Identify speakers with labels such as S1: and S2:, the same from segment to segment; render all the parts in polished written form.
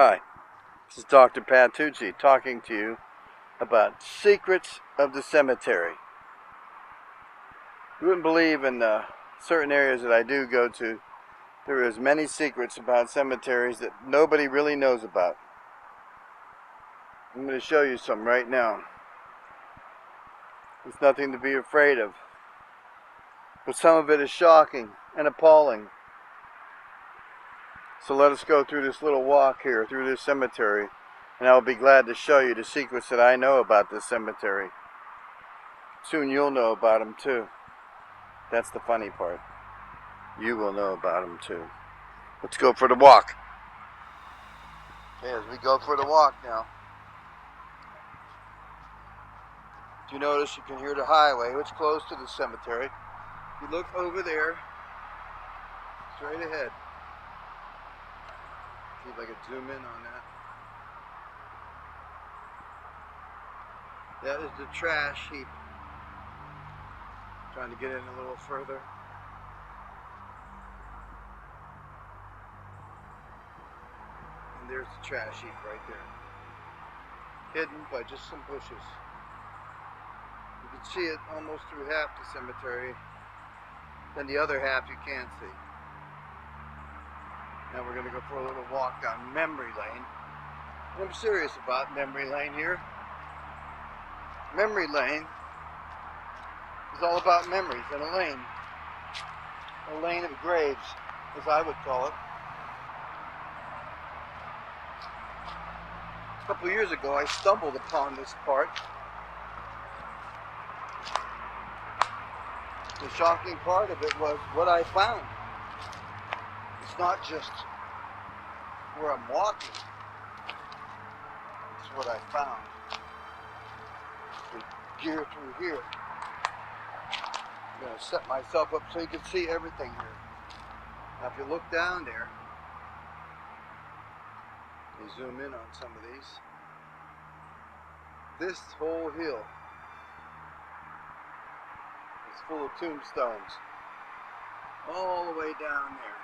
S1: Hi, this is Dr. Tucci talking to you about secrets of the cemetery. You wouldn't believe in certain areas that I do go to, there is many secrets about cemeteries that nobody really knows about. I'm going to show you some right now. There's nothing to be afraid of, but some of it is shocking and appalling. So let us go through this little walk here, through this cemetery, and I'll be glad to show you the secrets that I know about this cemetery. Soon you'll know about them too. That's the funny part. You will know about them too. Let's go for the walk. Okay, as we go for the walk now. If you notice, you can hear the highway, which close to the cemetery. If you look over there, straight ahead. See if I can zoom in on that. That is the trash heap. Trying to get in a little further. And there's the trash heap right there. Hidden by just some bushes. You can see it almost through half the cemetery. Then the other half you can't see. Now we're going to go for a little walk down memory lane. And I'm serious about memory lane here. Memory lane is all about memories and a lane. A lane of graves, as I would call it. A couple of years ago I stumbled upon this part. The shocking part of it was what I found. It's not just where I'm walking. It's what I found. The gear through here. I'm going to set myself up so you can see everything here. Now if you look down there, you zoom in on some of these. This whole hill is full of tombstones. All the way down there.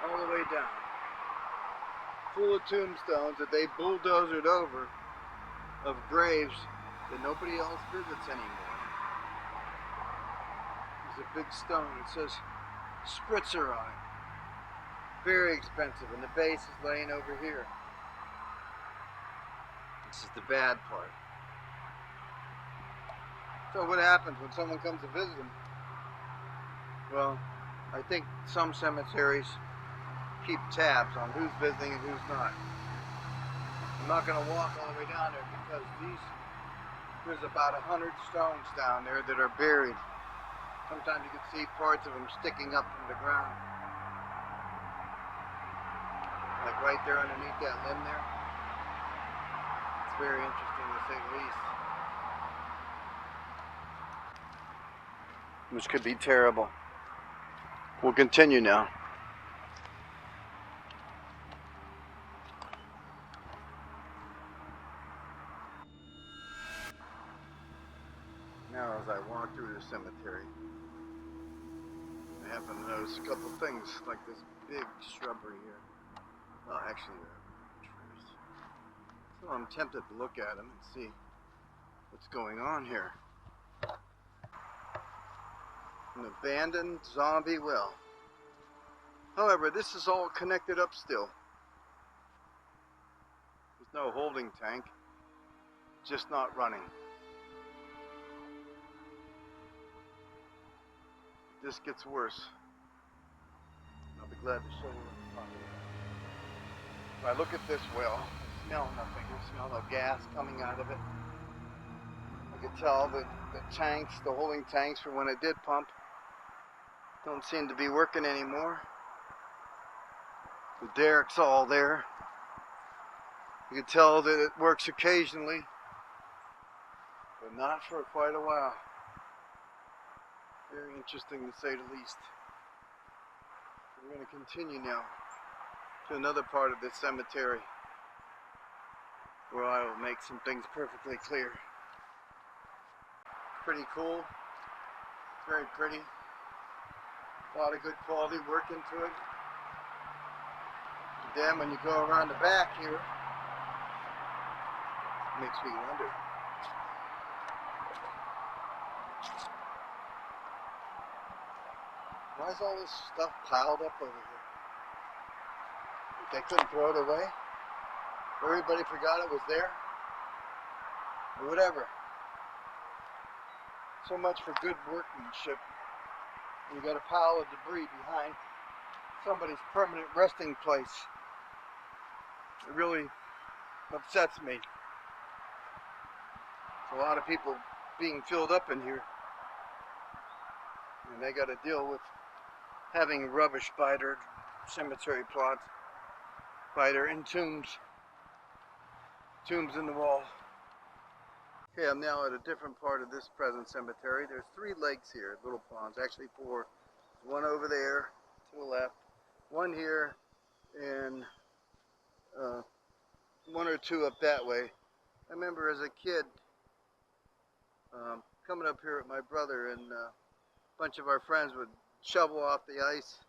S1: All the way down. Full of tombstones that they bulldozed over of graves that nobody else visits anymore. There's a big stone. It says Spritzer on it. Very expensive, and the base is laying over here. This is the bad part. So what happens when someone comes to visit them? Well, I think some cemeteries keep tabs on who's visiting and who's not. I'm not going to walk all the way down there because there's about 100 stones down there that are buried. Sometimes you can see parts of them sticking up from the ground. Like right there underneath that limb there. It's very interesting to say the least. Which could be terrible. We'll continue now. Now as I walk through the cemetery, I happen to notice a couple things, like this big shrubbery here. Well, actually, trees. So I'm tempted to look at them and see what's going on here. An abandoned zombie well. However, this is all connected up still. There's no holding tank, just not running. This gets worse. I'll be glad to show you what I'm talking about. If I look at this well, I smell nothing. I smell no gas coming out of it. I can tell that the tanks, the holding tanks for when it did pump, don't seem to be working anymore. The derrick's all there. You can tell that it works occasionally, but not for quite a while. Very interesting to say the least. We're going to continue now to another part of this cemetery where I will make some things perfectly clear. Pretty cool. Very pretty. A lot of good quality work into it. Then when you go around the back here, it makes me wonder. Why is all this stuff piled up over here? They couldn't throw it away? Everybody forgot it was there? Or whatever. So much for good workmanship. You got a pile of debris behind somebody's permanent resting place. It really upsets me. There's a lot of people being filled up in here. And they got to deal with having rubbish by their cemetery plots, by their tombs in the wall. Okay, I'm now at a different part of this present cemetery. There's 3 legs here, little ponds, actually 4. One over there to the left, one here, and 1 or 2 up that way. I remember as a kid coming up here with my brother, and a bunch of our friends would shovel off the ice.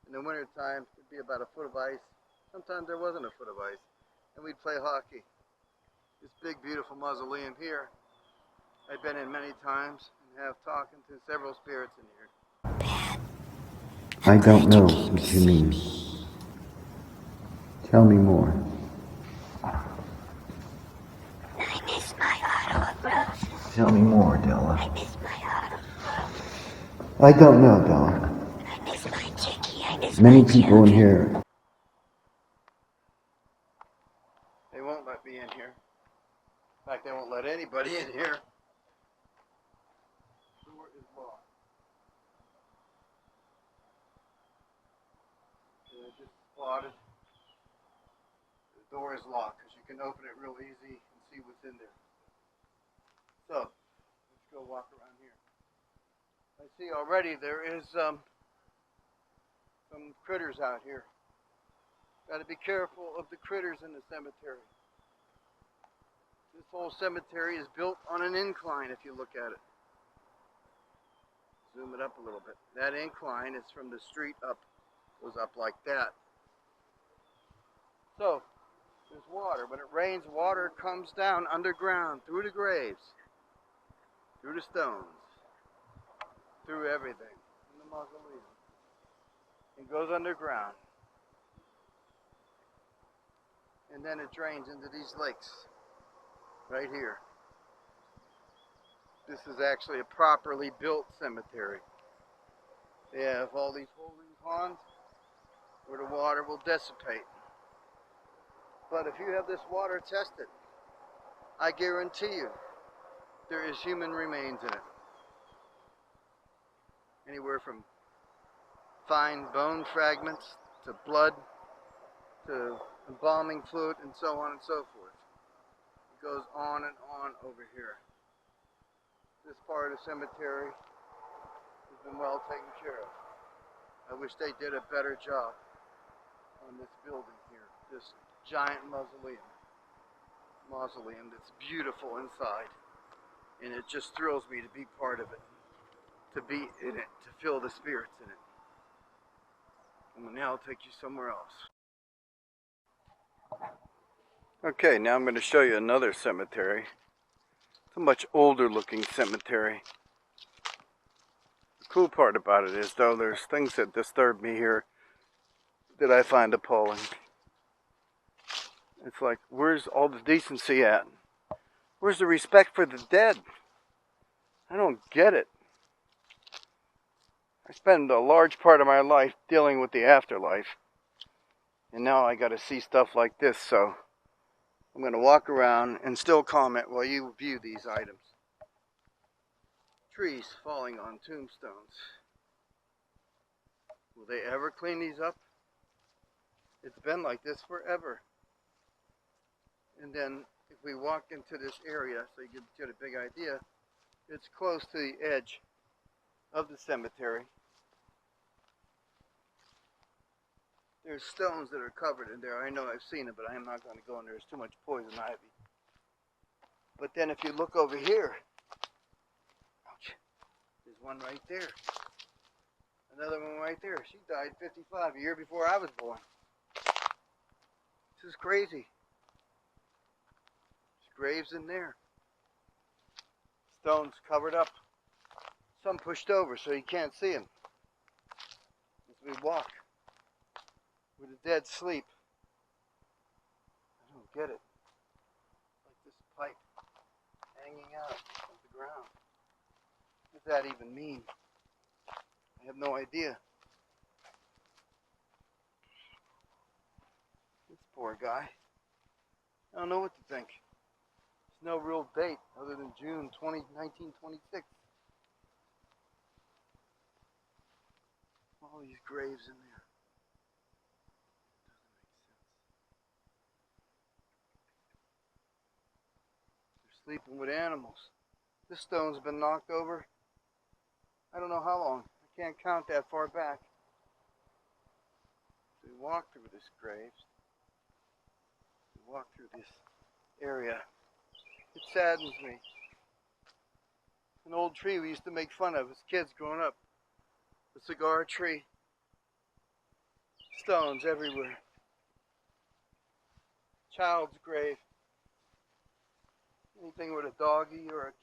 S1: In the winter time, it'd be about a foot of ice. Sometimes there wasn't a foot of ice, and we'd play hockey. This big, beautiful mausoleum here, I've been in many times and have talked to several spirits in here.
S2: I don't know what you mean. Tell me more.
S3: I miss my autograph.
S2: Tell me more, Della.
S3: I miss my autograph.
S2: I don't know, Della.
S3: I miss my chickie. I miss
S2: Many
S3: my
S2: people in
S3: children.
S2: here.
S1: They won't let me in here. In fact, they won't let anybody in here. The door is locked. I just spotted. The door is locked because you can open it real easy and see what's in there. So, let's go walk around here. I see already there is some critters out here. Got to be careful of the critters in the cemetery. This whole cemetery is built on an incline if you look at it. Zoom it up a little bit. That incline is from the street up, goes up like that. So, there's water. When it rains, water comes down underground, through the graves, through the stones, through everything, in the mausoleum. It goes underground. And then it drains into these lakes, right here. This is actually a properly built cemetery. They have all these holding ponds where the water will dissipate. But if you have this water tested, I guarantee you there is human remains in it. Anywhere from fine bone fragments to blood to embalming fluid and so on and so forth. It goes on and on over here. This part of the cemetery has been well taken care of. I wish they did a better job on this building here, this giant mausoleum that's beautiful inside, and it just thrills me to be part of it, to be in it, to feel the spirits in it. And now I'll take you somewhere else. Okay, now I'm going to show you another cemetery. It's a much older looking cemetery. The cool part about it is, though, there's things that disturb me here that I find appalling. It's like, where's all the decency at? Where's the respect for the dead? I don't get it. I spend a large part of my life dealing with the afterlife. And now I got to see stuff like this, so I'm going to walk around and still comment while you view these items. Trees falling on tombstones. Will they ever clean these up? It's been like this forever. And then if we walk into this area, so you get a big idea, it's close to the edge of the cemetery. There's stones that are covered in there. I know I've seen it, but I am not going to go in there. There's too much poison ivy. But then if you look over here, ouch, there's one right there. Another one right there. She died 55, a year before I was born. This is crazy. There's graves in there. Stones covered up. Some pushed over so you can't see them. As we walk with a dead sleep. I don't get it. Like this pipe hanging out of the ground. What does that even mean? I have no idea. This poor guy. I don't know what to think. There's no real date other than June 1926. All these graves in there. Doesn't make sense. They're sleeping with animals. This stone's been knocked over. I don't know how long. I can't count that far back. We walk through this grave. We walk through this area. It saddens me. An old tree we used to make fun of as kids growing up. A cigar tree. Stones everywhere. Child's grave. Anything with a doggy or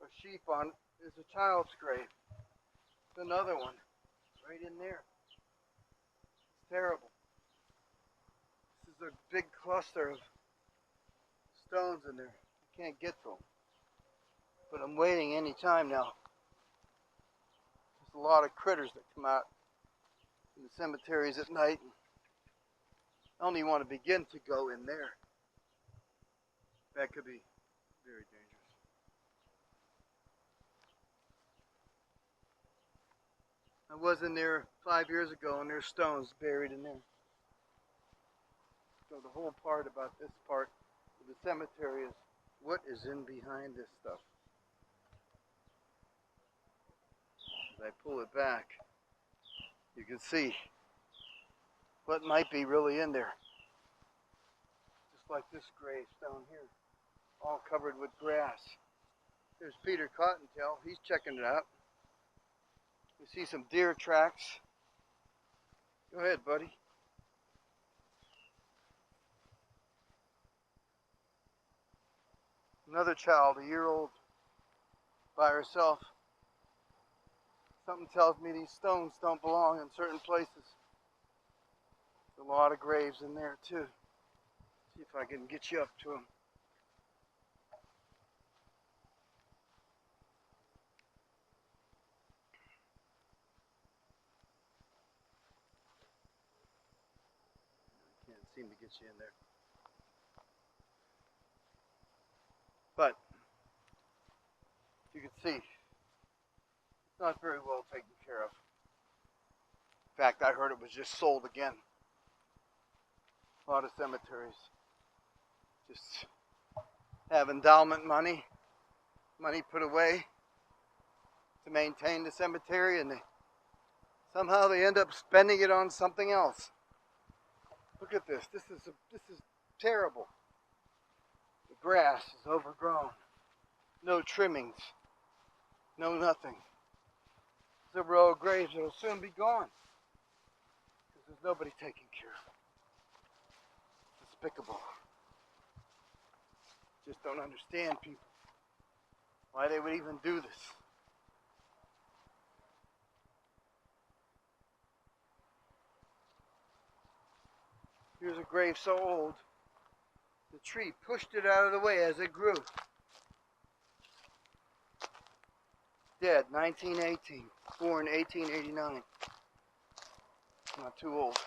S1: a sheep on it is a child's grave. There's another one right in there. It's terrible. This is a big cluster of stones in there. I can't get to them. But I'm waiting any time now. There's a lot of critters that come out in the cemeteries at night. I don't even want to begin to go in there. That could be very dangerous. I was in there 5 years ago and there's stones buried in there. So the whole part about this part of the cemetery is what is in behind this stuff. As I pull it back, you can see what might be really in there. Just like this gravestone here, all covered with grass. There's Peter Cottontail, he's checking it out. We see some deer tracks. Go ahead, buddy. Another child, a year old, by herself. Something tells me these stones don't belong in certain places. There's a lot of graves in there too. See if I can get you up to them. Can't seem to get you in there. But you can see it's not very well taken care of. In fact, I heard it was just sold again. A lot of cemeteries just have endowment money put away to maintain the cemetery, and somehow they end up spending it on something else. Look at this. This is terrible. The grass is overgrown. No trimmings. No nothing. There's a row of graves that will soon be gone because there's nobody taking care of it. Despicable. Just don't understand people. Why they would even do this. Here's a grave so old, the tree pushed it out of the way as it grew. Dead, 1918, born 1889. Not too old.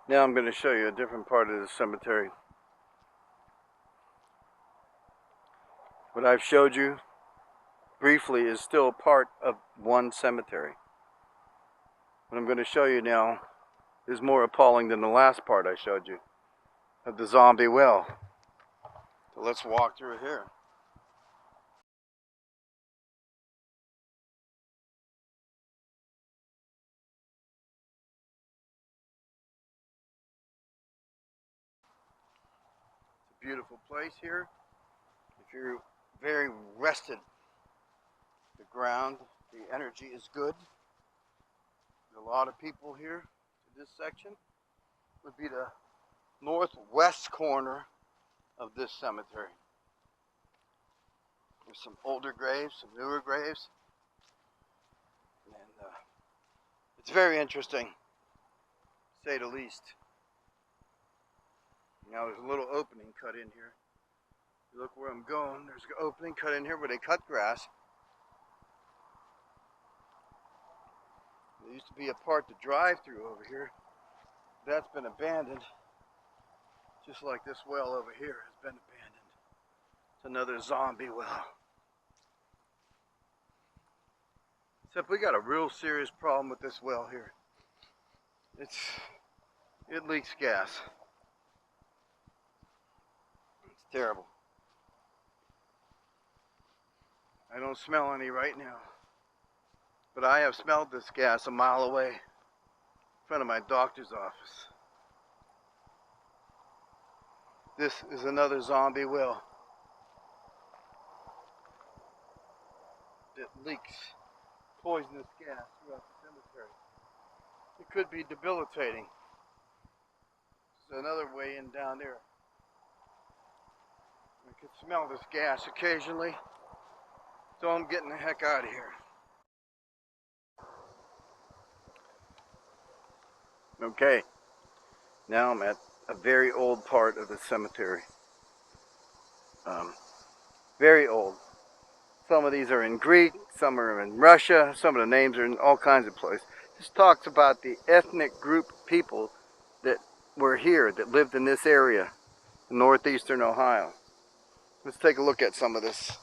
S1: Now I'm going to show you a different part of the cemetery. What I've showed you briefly is still a part of one cemetery. What I'm going to show you now is more appalling than the last part I showed you of the zombie well. So let's walk through here. It's a beautiful place here. If you're very rested, the ground, the energy is good. There's a lot of people here. This section would be the northwest corner of this cemetery. There's some older graves, some newer graves, and it's very interesting, to say the least. Now there's a little opening cut in here. You look where I'm going, there's an opening cut in here where they cut grass. There used to be a part to drive through over here. That's been abandoned. Just like this well over here has been abandoned. It's another zombie well. Except we got a real serious problem with this well here. It leaks gas. It's terrible. I don't smell any right now. But I have smelled this gas a mile away in front of my doctor's office. This is another zombie well. It leaks poisonous gas throughout the cemetery. It could be debilitating. There's another way in down there. I can smell this gas occasionally, so I'm getting the heck out of here. Okay, now I'm at a very old part of the cemetery. Very old. Some of these are in Greek, some are in Russia, some of the names are in all kinds of places. This talks about the ethnic group of people that were here, that lived in this area, in northeastern Ohio. Let's take a look at some of this.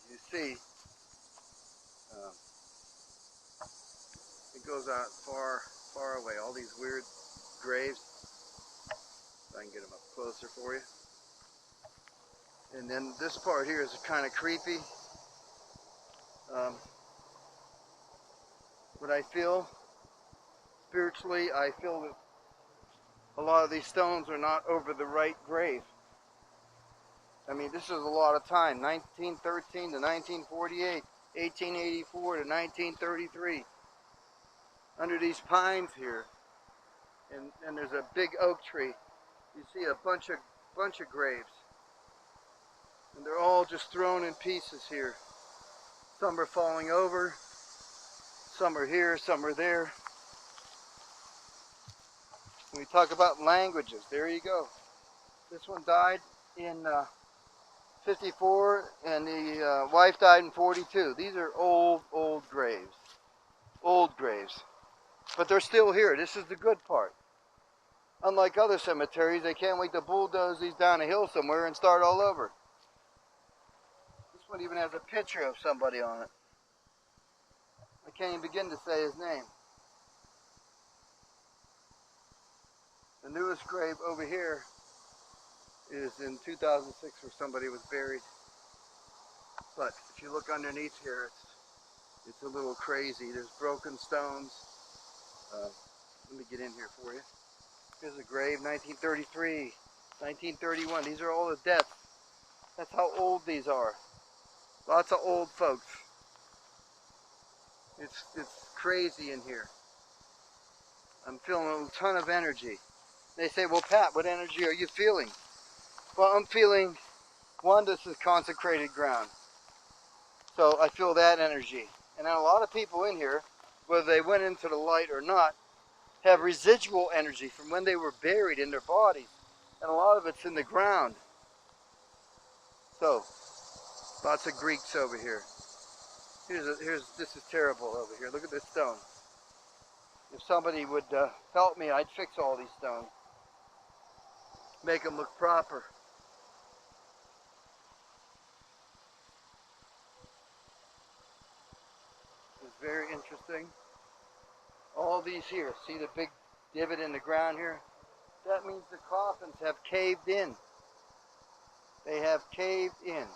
S1: You see, it goes out far, far away. All these weird graves. If I can get them up closer for you. And then this part here is kind of creepy. What I feel spiritually, I feel that a lot of these stones are not over the right grave. I mean, this is a lot of time. 1913 to 1948, 1884 to 1933. Under these pines here, and there's a big oak tree. You see a bunch of graves, and they're all just thrown in pieces here. Some are falling over, some are here, some are there. When we talk about languages, there you go. This one died in 54, and the wife died in 42. These are old graves. Old graves. But they're still here. This is the good part. Unlike other cemeteries, they can't wait to bulldoze these down a hill somewhere and start all over. This one even has a picture of somebody on it. I can't even begin to say his name. The newest grave over here is in 2006 where somebody was buried. But if you look underneath here, it's a little crazy. There's broken stones. Let me get in here for you. Here's a grave, 1933, 1931. These are all the deaths. That's how old these are. Lots of old folks. It's crazy in here. I'm feeling a ton of energy. They say, well, Pat, what energy are you feeling? Well, I'm feeling, one, this is consecrated ground. So I feel that energy. And then a lot of people in here, whether they went into the light or not, have residual energy from when they were buried in their bodies. And a lot of it's in the ground. So, lots of Greeks over here. This is terrible over here. Look at this stone. If somebody would help me, I'd fix all these stones. Make them look proper. It's very interesting. All these here, see the big divot in the ground here? That means the coffins have caved in. They have caved in.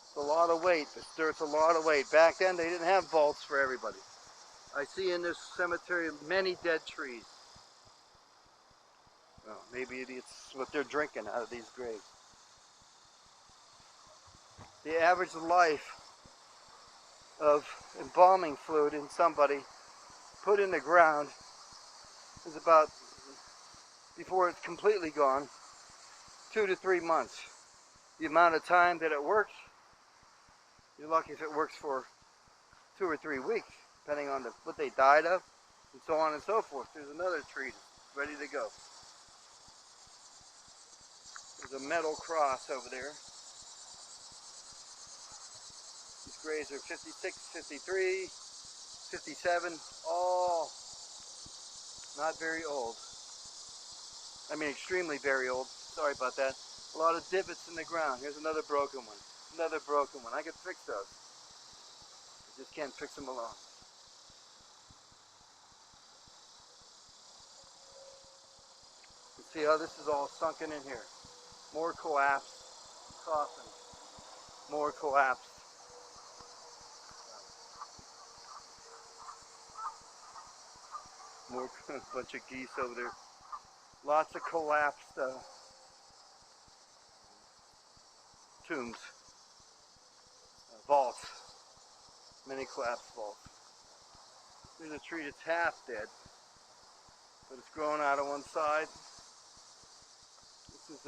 S1: It's a lot of weight. This dirt's a lot of weight. Back then, they didn't have vaults for everybody. I see in this cemetery many dead trees. Well, maybe it's what they're drinking out of these graves. The average life of embalming fluid in somebody put in the ground is about, before it's completely gone, 2 to 3 months. The amount of time that it works, you're lucky if it works for 2 or 3 weeks, depending on what they died of, and so on and so forth. There's another tree ready to go. There's a metal cross over there. These graves are 56, 53, 57, all not very old. I mean extremely very old. Sorry about that. A lot of divots in the ground. Here's another broken one. Another broken one. I could fix those. I just can't fix them alone. You see how this is all sunken in here. More collapsed coffins. More collapsed. More bunch of geese over there. Lots of collapsed tombs. Vaults. Many collapsed vaults. There's a tree that's half dead, but it's growing out of one side. This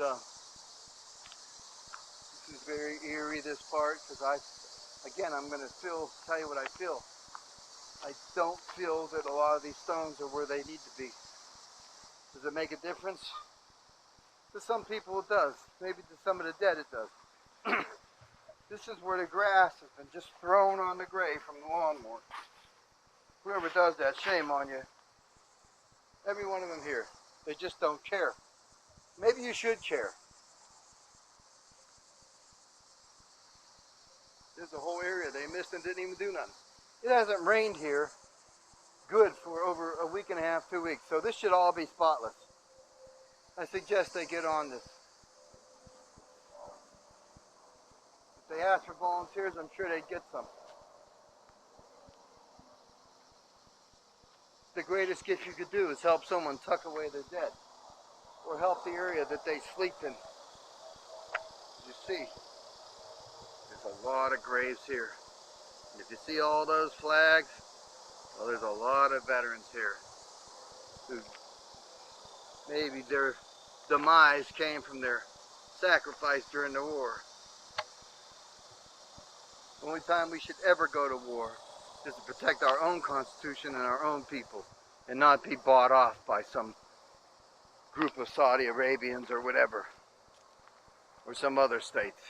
S1: is very eerie, this part, because I'm going to tell you what I feel. I don't feel that a lot of these stones are where they need to be. Does it make a difference? To some people it does. Maybe to some of the dead it does. This is where the grass has been just thrown on the grave from the lawnmower. Whoever does that, shame on you. Every one of them here. They just don't care. Maybe you should care. There's a whole area they missed and didn't even do nothing. It hasn't rained here good for over a week and a half, 2 weeks. So this should all be spotless. I suggest they get on this. If they ask for volunteers, I'm sure they'd get some. The greatest gift you could do is help someone tuck away their dead. Or help the area that they sleep in. You see, there's a lot of graves here. And if you see all those flags, well, there's a lot of veterans here who maybe their demise came from their sacrifice during the war. The only time we should ever go to war is to protect our own constitution and our own people, and not be bought off by some group of Saudi Arabians or whatever, or some other states.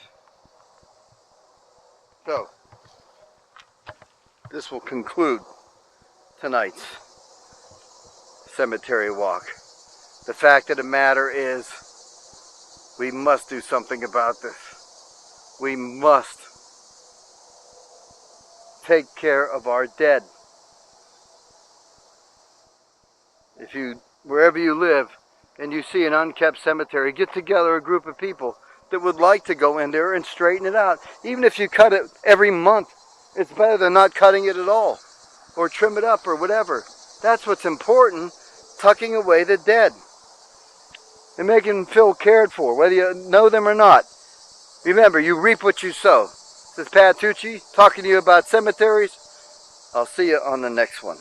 S1: So, this will conclude tonight's cemetery walk. The fact of the matter is, we must do something about this. We must take care of our dead. If you, wherever you live, and you see an unkept cemetery, get together a group of people that would like to go in there and straighten it out. Even if you cut it every month, it's better than not cutting it at all, or trim it up or whatever. That's what's important, tucking away the dead and making them feel cared for, whether you know them or not. Remember, you reap what you sow. This is Pat Tucci talking to you about cemeteries. I'll see you on the next one.